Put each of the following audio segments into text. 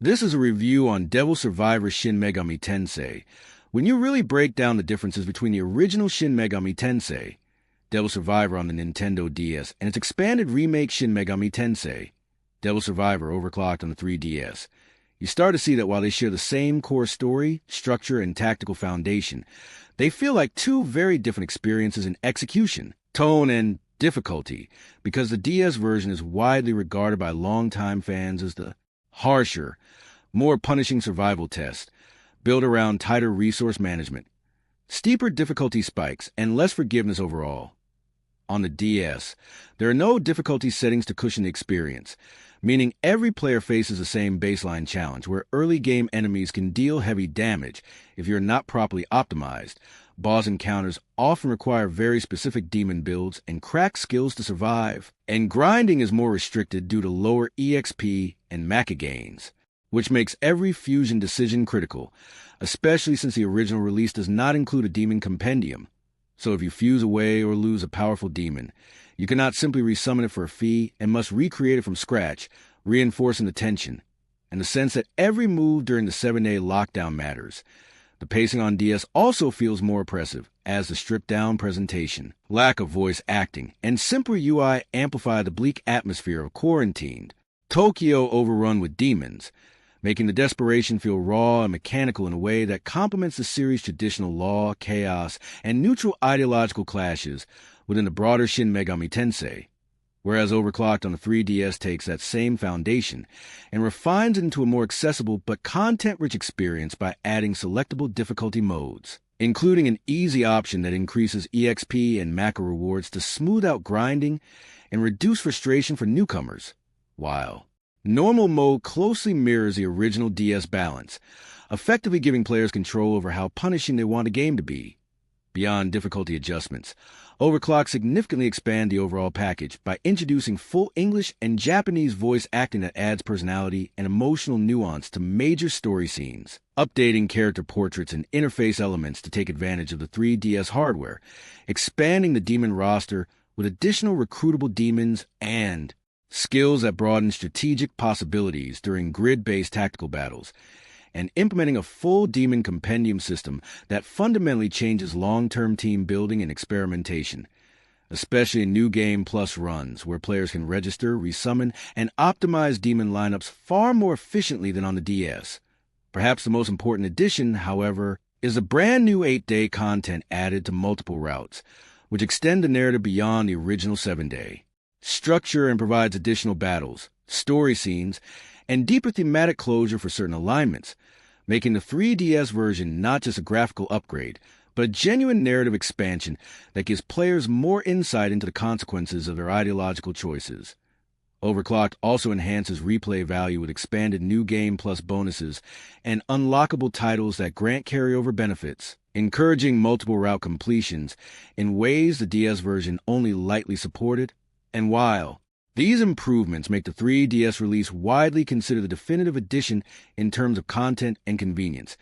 This is a review on Devil Survivor Shin Megami Tensei. When you really break down the differences between the original Shin Megami Tensei, Devil Survivor on the Nintendo DS, and its expanded remake Shin Megami Tensei, Devil Survivor overclocked on the 3DS, you start to see that while they share the same core story, structure, and tactical foundation, they feel like two very different experiences in execution, tone, and difficulty, because the DS version is widely regarded by longtime fans as the harsher, more punishing survival test, built around tighter resource management, steeper difficulty spikes, and less forgiveness overall. On the DS, there are no difficulty settings to cushion the experience, meaning every player faces the same baseline challenge, where early game enemies can deal heavy damage if you're not properly optimized. Boss encounters often require very specific demon builds and crack skills to survive, and grinding is more restricted due to lower EXP and Mecha gains, which makes every fusion decision critical, especially since the original release does not include a demon compendium. So if you fuse away or lose a powerful demon, you cannot simply resummon it for a fee and must recreate it from scratch, reinforcing the tension, and the sense that every move during the 7-day lockdown matters. The pacing on DS also feels more oppressive, as the stripped-down presentation, lack of voice acting, and simpler UI amplify the bleak atmosphere of quarantined Tokyo overrun with demons, making the desperation feel raw and mechanical in a way that complements the series' traditional law, chaos, and neutral ideological clashes within the broader Shin Megami Tensei, whereas Overclocked on the 3DS takes that same foundation and refines it into a more accessible but content-rich experience by adding selectable difficulty modes, including an easy option that increases EXP and Mecha rewards to smooth out grinding and reduce frustration for newcomers, while normal mode closely mirrors the original DS balance, effectively giving players control over how punishing they want a game to be. Beyond difficulty adjustments, Overclock significantly expand the overall package by introducing full English and Japanese voice acting that adds personality and emotional nuance to major story scenes, updating character portraits and interface elements to take advantage of the 3DS hardware, expanding the demon roster with additional recruitable demons and skills that broaden strategic possibilities during grid-based tactical battles, and implementing a full demon compendium system that fundamentally changes long-term team building and experimentation, especially in New Game Plus runs, where players can register, resummon, and optimize demon lineups far more efficiently than on the DS. Perhaps the most important addition, however, is the brand new 8-day content added to multiple routes, which extend the narrative beyond the original 7-day. Structure and provides additional battles, story scenes, and deeper thematic closure for certain alignments, making the 3DS version not just a graphical upgrade, but a genuine narrative expansion that gives players more insight into the consequences of their ideological choices. Overclocked also enhances replay value with expanded New Game Plus bonuses and unlockable titles that grant carryover benefits, encouraging multiple route completions in ways the DS version only lightly supported. And while these improvements make the 3DS release widely considered the definitive edition in terms of content and convenience,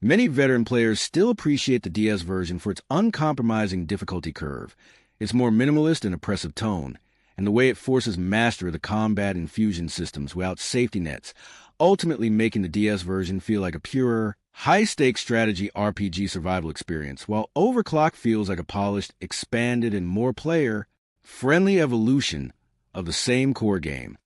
many veteran players still appreciate the DS version for its uncompromising difficulty curve, its more minimalist and oppressive tone, and the way it forces mastery of the combat and fusion systems without safety nets, ultimately making the DS version feel like a purer, high-stakes strategy RPG survival experience, while Overclock feels like a polished, expanded, and more player-friendly evolution of the same core game.